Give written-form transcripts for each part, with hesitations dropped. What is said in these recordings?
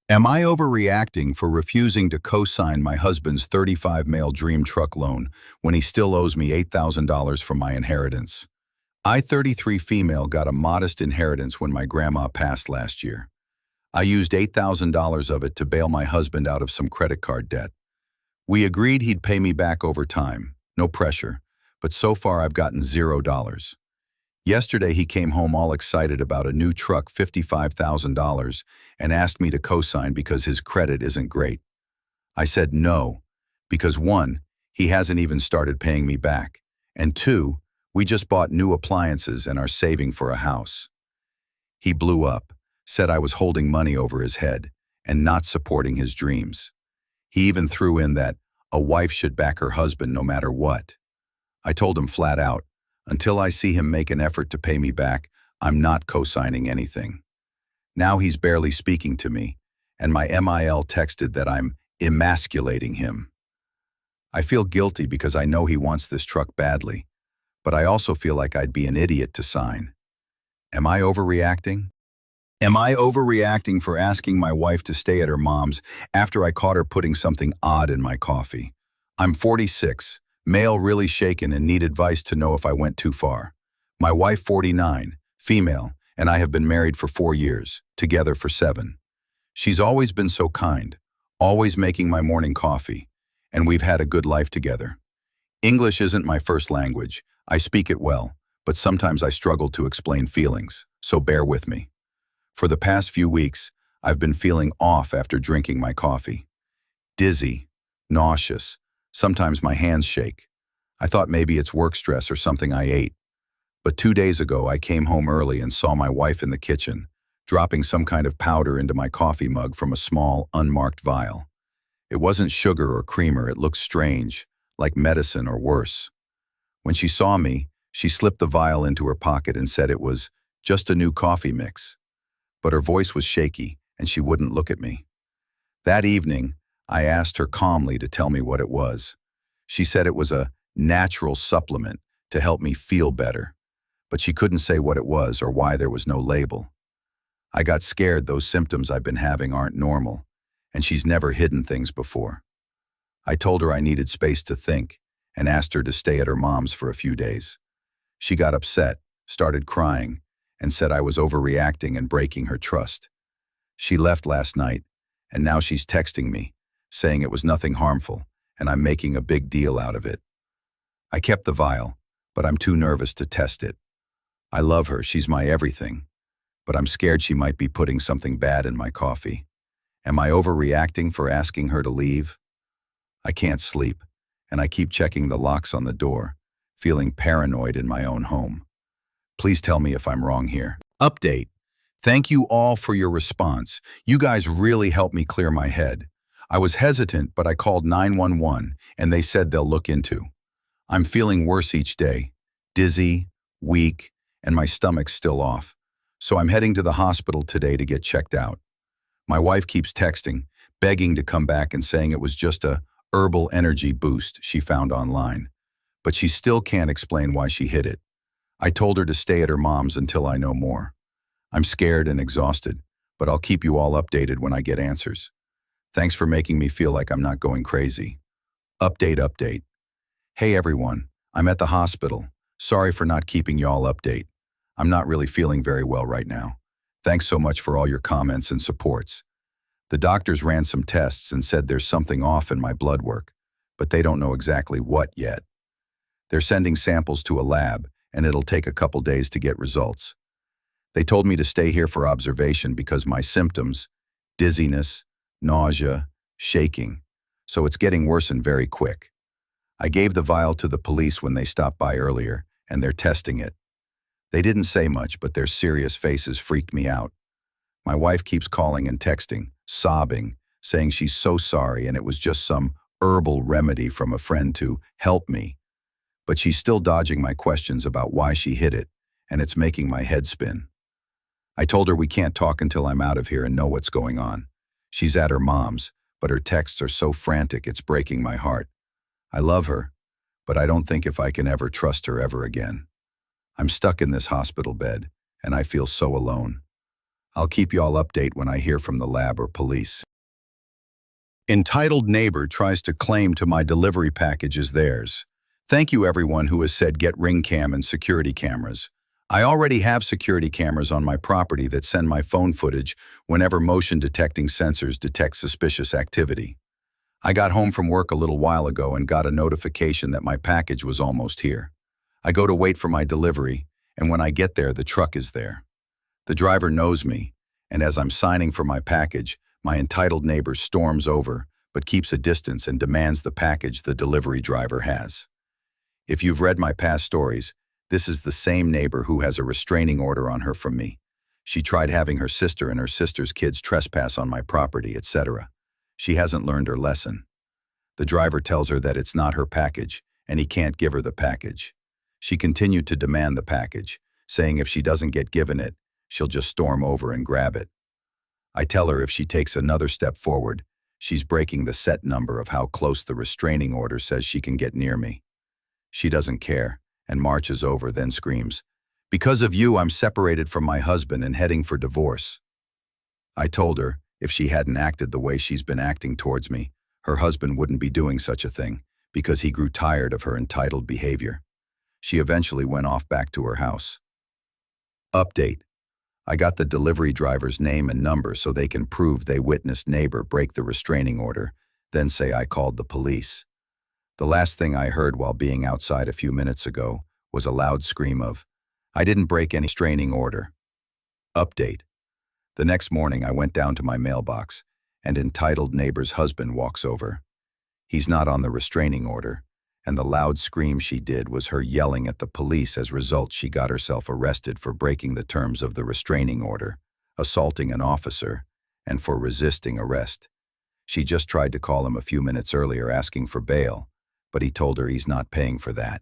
Am I overreacting for refusing to co-sign my husband's 35 male dream truck loan when he still owes me $8,000 from my inheritance? I, 33 female, got a modest inheritance when my grandma passed last year. I used $8,000 of it to bail my husband out of some credit card debt. We agreed he'd pay me back over time, no pressure, but so far I've gotten $0. Yesterday he came home all excited about a new truck, $55,000, and asked me to co-sign because his credit isn't great. I said no, because one, he hasn't even started paying me back, and two, we just bought new appliances and are saving for a house. He blew up, said I was holding money over his head and not supporting his dreams. He even threw in that a wife should back her husband no matter what. I told him flat out, until I see him make an effort to pay me back, I'm not co-signing anything. Now he's barely speaking to me, and my MIL texted that I'm emasculating him. I feel guilty because I know he wants this truck badly, but I also feel like I'd be an idiot to sign. Am I overreacting? Am I overreacting for asking my wife to stay at her mom's after I caught her putting something odd in my coffee? I'm 46. Male, really shaken and need advice to know if I went too far. My wife, 49, female, and I have been married for 4 years, together for 7. She's always been so kind, always making my morning coffee, and we've had a good life together. English isn't my first language. I speak it well, but sometimes I struggle to explain feelings, so bear with me. For the past few weeks, I've been feeling off after drinking my coffee. Dizzy, nauseous. Sometimes my hands shake. I thought maybe it's work stress or something I ate. But 2 days ago, I came home early and saw my wife in the kitchen, dropping some kind of powder into my coffee mug from a small, unmarked vial. It wasn't sugar or creamer. It looked strange, like medicine or worse. When she saw me, she slipped the vial into her pocket and said it was just a new coffee mix. But her voice was shaky, and she wouldn't look at me. That evening, I asked her calmly to tell me what it was. She said it was a natural supplement to help me feel better, but she couldn't say what it was or why there was no label. I got scared. Those symptoms I've been having aren't normal, and she's never hidden things before. I told her I needed space to think and asked her to stay at her mom's for a few days. She got upset, started crying, and said I was overreacting and breaking her trust. She left last night, and now she's texting me, saying it was nothing harmful, and I'm making a big deal out of it. I kept the vial, but I'm too nervous to test it. I love her, she's my everything, but I'm scared she might be putting something bad in my coffee. Am I overreacting for asking her to leave? I can't sleep, and I keep checking the locks on the door, feeling paranoid in my own home. Please tell me if I'm wrong here. Update. Thank you all for your response. You guys really helped me clear my head. I was hesitant, but I called 911, and they said they'll look into. I'm feeling worse each day, dizzy, weak, and my stomach's still off. So I'm heading to the hospital today to get checked out. My wife keeps texting, begging to come back and saying it was just a herbal energy boost she found online. But she still can't explain why she hid it. I told her to stay at her mom's until I know more. I'm scared and exhausted, but I'll keep you all updated when I get answers. Thanks for making me feel like I'm not going crazy. Update. Hey everyone, I'm at the hospital. Sorry for not keeping y'all update. I'm not really feeling very well right now. Thanks so much for all your comments and supports. The doctors ran some tests and said there's something off in my blood work, but they don't know exactly what yet. They're sending samples to a lab, and it'll take a couple days to get results. They told me to stay here for observation because my symptoms, dizziness, nausea, shaking, so it's getting worse and very quick. I gave the vial to the police when they stopped by earlier, and they're testing it. They didn't say much, but their serious faces freaked me out. My wife keeps calling and texting, sobbing, saying she's so sorry and it was just some herbal remedy from a friend to help me. But she's still dodging my questions about why she hid it, and it's making my head spin. I told her we can't talk until I'm out of here and know what's going on. She's at her mom's, but her texts are so frantic it's breaking my heart. I love her, but I don't think if I can ever trust her ever again. I'm stuck in this hospital bed, and I feel so alone. I'll keep y'all update when I hear from the lab or police. Entitled neighbor tries to claim to my delivery package is theirs. Thank you everyone who has said get ring cam and security cameras. I already have security cameras on my property that send my phone footage whenever motion detecting sensors detect suspicious activity. I got home from work a little while ago and got a notification that my package was almost here. I go to wait for my delivery, and when I get there, the truck is there. The driver knows me, and as I'm signing for my package, my entitled neighbor storms over, but keeps a distance and demands the package the delivery driver has. If you've read my past stories, this is the same neighbor who has a restraining order on her from me. She tried having her sister and her sister's kids trespass on my property, etc. She hasn't learned her lesson. The driver tells her that it's not her package, and he can't give her the package. She continued to demand the package, saying if she doesn't get given it, she'll just storm over and grab it. I tell her if she takes another step forward, she's breaking the set number of how close the restraining order says she can get near me. She doesn't care, and marches over, then screams, "Because of you, I'm separated from my husband and heading for divorce." I told her if she hadn't acted the way she's been acting towards me, her husband wouldn't be doing such a thing, because he grew tired of her entitled behavior. She eventually went off back to her house. Update. I got the delivery driver's name and number so they can prove they witnessed neighbor break the restraining order, then say I called the police. The last thing I heard while being outside a few minutes ago was a loud scream of, "I didn't break any restraining order." Update. The next morning I went down to my mailbox, and entitled neighbor's husband walks over. He's not on the restraining order, and the loud scream she did was her yelling at the police. As a result, she got herself arrested for breaking the terms of the restraining order, assaulting an officer, and for resisting arrest. She just tried to call him a few minutes earlier asking for bail, but he told her he's not paying for that.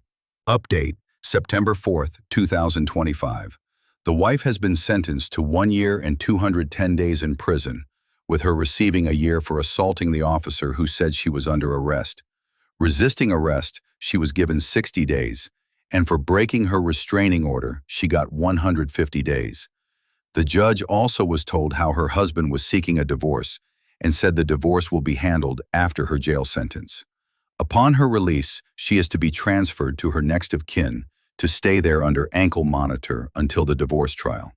Update, September 4th, 2025. The wife has been sentenced to 1 year and 210 days in prison, with her receiving a year for assaulting the officer who said she was under arrest. Resisting arrest, she was given 60 days, and for breaking her restraining order, she got 150 days. The judge also was told how her husband was seeking a divorce and said the divorce will be handled after her jail sentence. Upon her release, she is to be transferred to her next of kin to stay there under ankle monitor until the divorce trial.